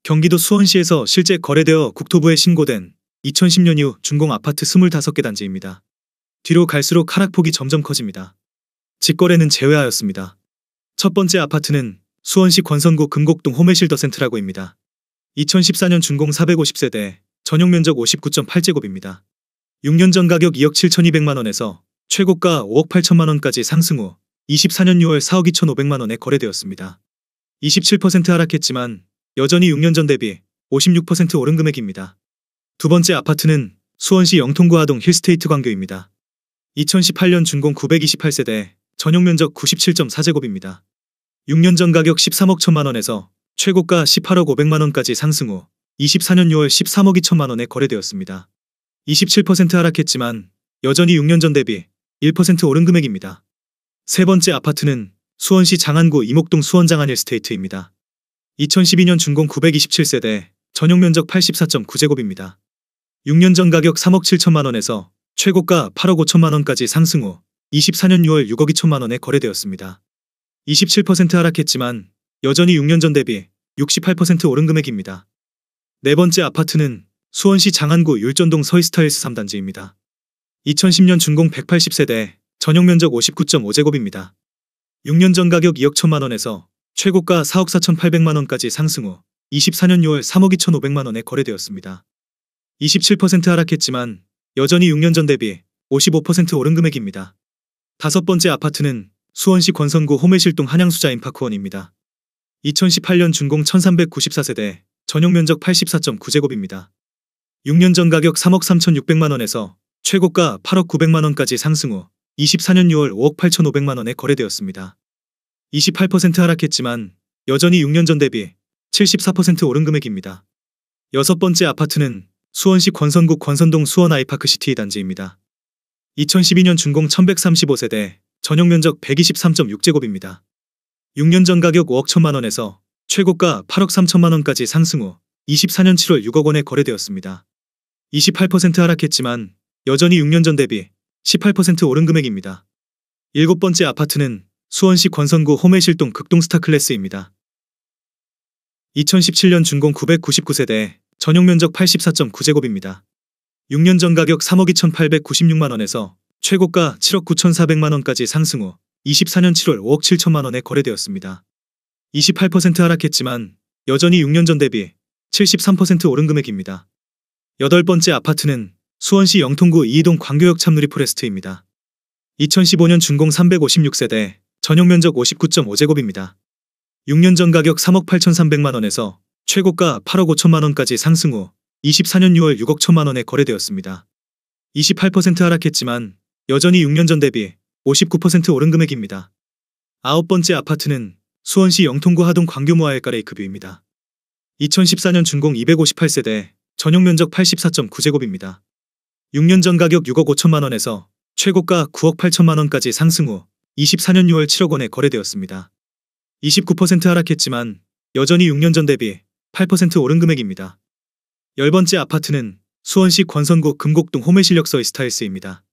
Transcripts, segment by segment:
경기도 수원시에서 실제 거래되어 국토부에 신고된 2010년 이후 준공 아파트 25개 단지입니다. 뒤로 갈수록 하락폭이 점점 커집니다. 직거래는 제외하였습니다. 첫 번째 아파트는 수원시 권선구 금곡동 홈앤실더센트라고입니다. 2014년 준공 450세대, 전용 면적 59.8제곱입니다. 6년 전 가격 2억 7,200만원에서 최고가 5억 8천만원까지 상승 후 24년 6월 4억 2,500만원에 거래되었습니다. 27% 하락했지만 여전히 6년 전 대비 56% 오른 금액입니다. 두 번째 아파트는 수원시 영통구 하동 힐스테이트 광교입니다. 2018년 준공 928세대, 전용 면적 97.4제곱입니다. 6년 전 가격 13억 1천만원에서 최고가 18억 500만원까지 상승 후 24년 6월 13억 2천만원에 거래되었습니다. 27% 하락했지만 여전히 6년 전 대비 1% 오른 금액입니다. 세 번째 아파트는 수원시 장안구 이목동 수원장안 힐스테이트입니다. 2012년 준공 927세대, 전용 면적 84.9제곱입니다. 6년 전 가격 3억 7천만원에서 최고가 8억 5천만원까지 상승 후 24년 6월 6억 2천만원에 거래되었습니다. 27% 하락했지만 여전히 6년 전 대비 68% 오른 금액입니다. 네 번째 아파트는 수원시 장안구 율전동 서이스타일스 3단지입니다. 2010년 준공 180세대, 전용 면적 59.5제곱입니다. 6년 전 가격 2억 1천만원에서 최고가 4억 4,800만원까지 상승 후 24년 6월 3억 2,500만원에 거래되었습니다. 27% 하락했지만 여전히 6년 전 대비 55% 오른 금액입니다. 다섯 번째 아파트는 수원시 권선구 홈앤실동 한양수자인파크원입니다. 2018년 준공 1394세대, 전용 면적 84.9제곱입니다. 6년 전 가격 3억 3,600만원에서 최고가 8억 900만원까지 상승 후 24년 6월 5억 8,500만원에 거래되었습니다. 28% 하락했지만 여전히 6년 전 대비 74% 오른 금액입니다. 여섯 번째 아파트는 수원시 권선구 권선동 수원 아이파크시티 단지입니다. 2012년 준공 1135세대, 전용 면적 123.6제곱입니다. 6년 전 가격 5억 1천만원에서 최고가 8억 3천만원까지 상승 후 24년 7월 6억원에 거래되었습니다. 28% 하락했지만 여전히 6년 전 대비 18% 오른 금액입니다. 일곱 번째 아파트는 수원시 권선구 홈앤실동 극동스타클래스입니다. 2017년 준공 999세대, 전용 면적 84.9제곱입니다. 6년 전 가격 3억 2,896만원에서 최고가 7억 9,400만원까지 상승 후 24년 7월 5억 7천만원에 거래되었습니다. 28% 하락했지만 여전히 6년 전 대비 73% 오른 금액입니다. 여덟 번째 아파트는 수원시 영통구 이이동 광교역 참누리 포레스트입니다. 2015년 준공 356세대, 전용 면적 59.5제곱입니다. 6년 전 가격 3억 8,300만원에서 최고가 8억 5천만원까지 상승 후 24년 6월 6억 1천만원에 거래되었습니다. 28% 하락했지만 여전히 6년 전 대비 59% 오른 금액입니다. 아홉 번째 아파트는 수원시 영통구 하동 광교모아엘까 레이크뷰입니다. 2014년 준공 258세대, 전용 면적 84.9제곱입니다. 6년 전 가격 6억 5천만원에서 최고가 9억 8천만원까지 상승 후 24년 6월 7억원에 거래되었습니다. 29% 하락했지만 여전히 6년 전 대비 8% 오른 금액입니다. 열 번째 아파트는 수원시 권선구 금곡동 홈앤실력 서이스타일스입니다.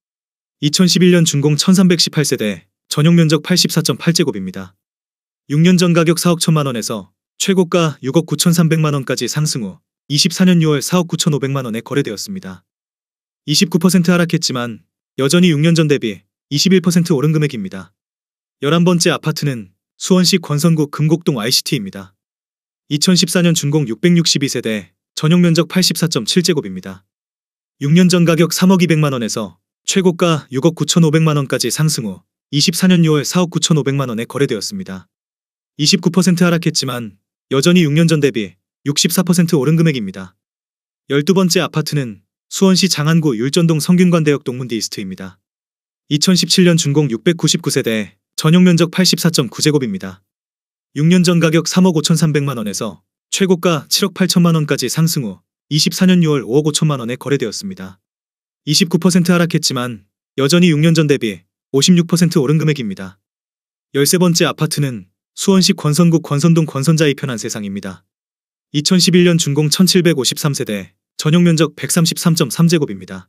2011년 준공 1318세대, 전용 면적 84.8제곱입니다. 6년 전 가격 4억 1천만원에서 최고가 6억 9,300만원까지 상승 후 24년 6월 4억 9,500만원에 거래되었습니다. 29% 하락했지만 여전히 6년 전 대비 21% 오른 금액입니다. 11번째 아파트는 수원시 권선구 금곡동 ICT입니다. 2014년 준공 662세대, 전용 면적 84.7제곱입니다. 6년 전 가격 3억 200만원에서 최고가 6억 9,500만원까지 상승 후 24년 6월 4억 9,500만원에 거래되었습니다. 29% 하락했지만 여전히 6년 전 대비 64% 오른 금액입니다. 12번째 아파트는 수원시 장안구 율전동 성균관대역 동문디 이스트입니다. 2017년 준공 699세대, 전용 면적 84.9제곱입니다. 6년 전 가격 3억 5,300만원에서 최고가 7억 8천만원까지 상승 후 24년 6월 5억 5천만원에 거래되었습니다. 29% 하락했지만 여전히 6년 전 대비 56% 오른 금액입니다. 13번째 아파트는 수원시 권선구 권선동 권선자이 편한 세상입니다. 2011년 준공 1753세대, 전용 면적 133.3제곱입니다.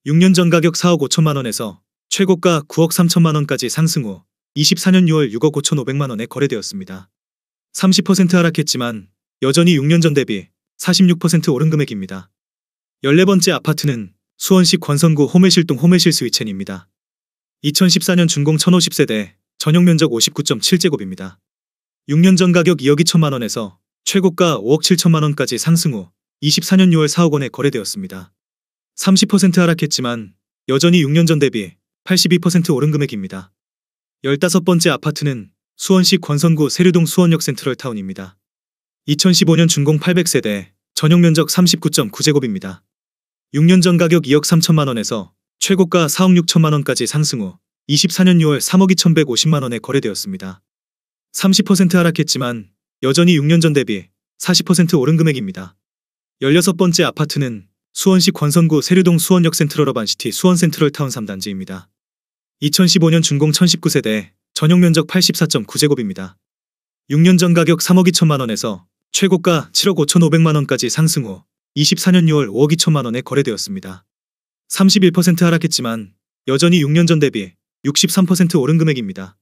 6년 전 가격 4억 5천만원에서 최고가 9억 3천만원까지 상승 후 24년 6월 6억 5,500만원에 거래되었습니다. 30% 하락했지만 여전히 6년 전 대비 46% 오른 금액입니다. 14번째 아파트는 수원시 권선구 호매실동 호매실스위첸입니다. 2014년 준공 1050세대, 전용 면적 59.7제곱입니다. 6년 전 가격 2억 2천만 원에서 최고가 5억 7천만 원까지 상승 후 24년 6월 4억 원에 거래되었습니다. 30% 하락했지만 여전히 6년 전 대비 82% 오른 금액입니다. 15번째 아파트는 수원시 권선구 세류동 수원역 센트럴타운입니다. 2015년 준공 800세대, 전용 면적 39.9제곱입니다. 6년 전 가격 2억 3천만 원에서 최고가 4억 6천만 원까지 상승 후 24년 6월 3억 2,150만 원에 거래되었습니다. 30% 하락했지만 여전히 6년 전 대비 40% 오른 금액입니다. 16번째 아파트는 수원시 권선구 세류동 수원역 센트럴어반시티 수원 센트럴타운 3단지입니다. 2015년 준공 1019세대, 전용 면적 84.9제곱입니다. 6년 전 가격 3억 2천만 원에서 최고가 7억 5,500만 원까지 상승 후 24년 6월 5억 2천만 원에 거래되었습니다. 31% 하락했지만 여전히 6년 전 대비 63% 오른 금액입니다.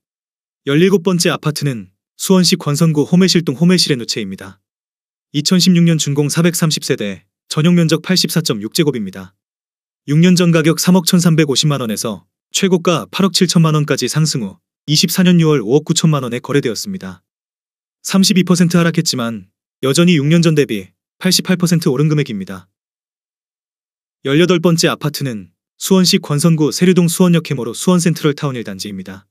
17번째 아파트는 수원시 권선구 호매실동 호매실에누체입니다. 2016년 준공 430세대, 전용 면적 84.6제곱입니다. 6년 전 가격 3억 1,350만 원에서 최고가 8억 7천만 원까지 상승 후 24년 6월 5억 9천만 원에 거래되었습니다. 32% 하락했지만 여전히 6년 전 대비 88% 오른 금액입니다. 18번째 아파트는 수원시 권선구 세류동 수원역 해머로 수원 센트럴타운 1단지입니다.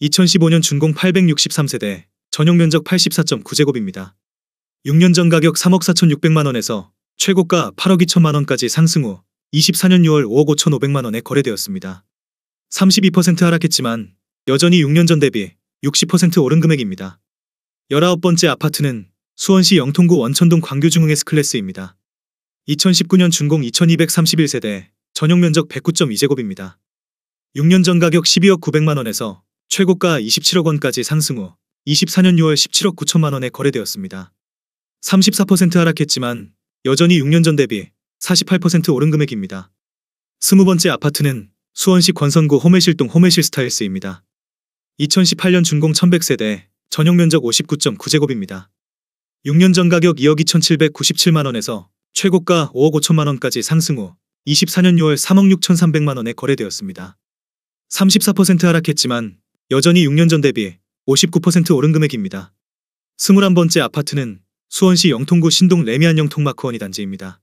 2015년 준공 863세대, 전용 면적 84.9제곱입니다. 6년 전 가격 3억 4,600만 원에서 최고가 8억 2천만 원까지 상승 후 24년 6월 5억 5,500만 원에 거래되었습니다. 32% 하락했지만 여전히 6년 전 대비 60% 오른 금액입니다. 19번째 아파트는 수원시 영통구 원천동 광교중흥 S클래스입니다. 2019년 준공 2231세대, 전용 면적 109.2제곱입니다. 6년 전 가격 12억 900만 원에서 최고가 27억 원까지 상승 후 24년 6월 17억 9천만 원에 거래되었습니다. 34% 하락했지만 여전히 6년 전 대비 48% 오른 금액입니다. 20번째 아파트는 수원시 권선구 호매실동 호매실스타일스입니다. 2018년 준공 1100세대, 전용 면적 59.9제곱입니다. 6년 전 가격 2억 2,797만 원에서 최고가 5억 5천만 원까지 상승 후 24년 6월 3억 6,300만 원에 거래되었습니다. 34% 하락했지만 여전히 6년 전 대비 59% 오른 금액입니다. 21번째 아파트는 수원시 영통구 신동 레미안 영통마크원 2단지입니다.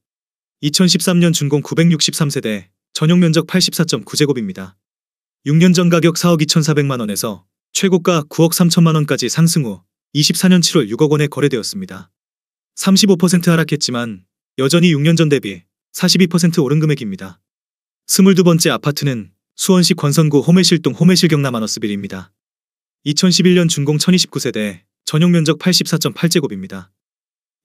2013년 준공 963세대, 전용 면적 84.9제곱입니다. 6년 전 가격 4억 2,400만 원에서 최고가 9억 3천만 원까지 상승 후 24년 7월 6억 원에 거래되었습니다. 35% 하락했지만 여전히 6년 전 대비 42% 오른 금액입니다. 22번째 아파트는 수원시 권선구 호매실동 호매실경남아너스빌입니다. 2011년 준공 1029세대, 전용 면적 84.8제곱입니다.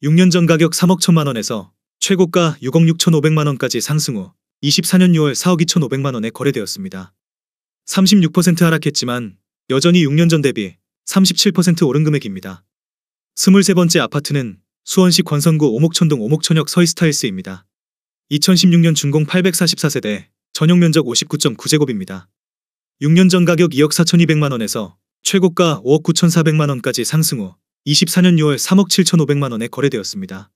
6년 전 가격 3억 1천만 원에서 최고가 6억 6,500만 원까지 상승 후 24년 6월 4억 2,500만 원에 거래되었습니다. 36% 하락했지만 여전히 6년 전 대비 37% 오른 금액입니다. 23번째 아파트는 수원시 권선구 오목천동 오목천역 서이스타일스입니다. 2016년 준공 844세대, 전용 면적 59.9제곱입니다. 6년 전 가격 2억 4,200만 원에서 최고가 5억 9,400만 원까지 상승 후 24년 6월 3억 7,500만 원에 거래되었습니다.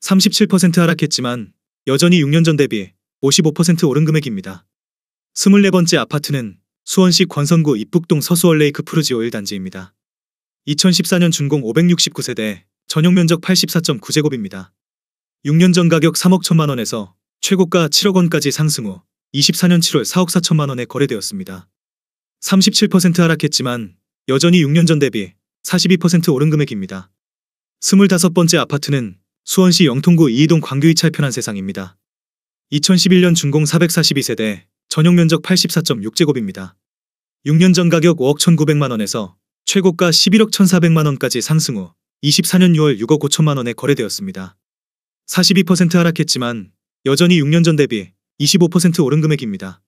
37% 하락했지만 여전히 6년 전 대비 55% 오른 금액입니다. 24번째 아파트는 수원시 권선구 입북동 서수월레이크 푸르지오 1단지입니다. 2014년 준공 569세대, 전용 면적 84.9제곱입니다. 6년 전 가격 3억 1천만 원에서 최고가 7억 원까지 상승 후 24년 7월 4억 4천만 원에 거래되었습니다. 37% 하락했지만 여전히 6년 전 대비 42% 오른 금액입니다. 25번째 아파트는 수원시 영통구 이이동 광교이찰 편한 세상입니다. 2011년 준공 442세대, 전용 면적 84.6제곱입니다. 6년 전 가격 5억 1,900만 원에서 최고가 11억 1,400만 원까지 상승 후 24년 6월 6억 5천만 원에 거래되었습니다. 42% 하락했지만 여전히 6년 전 대비 25% 오른 금액입니다.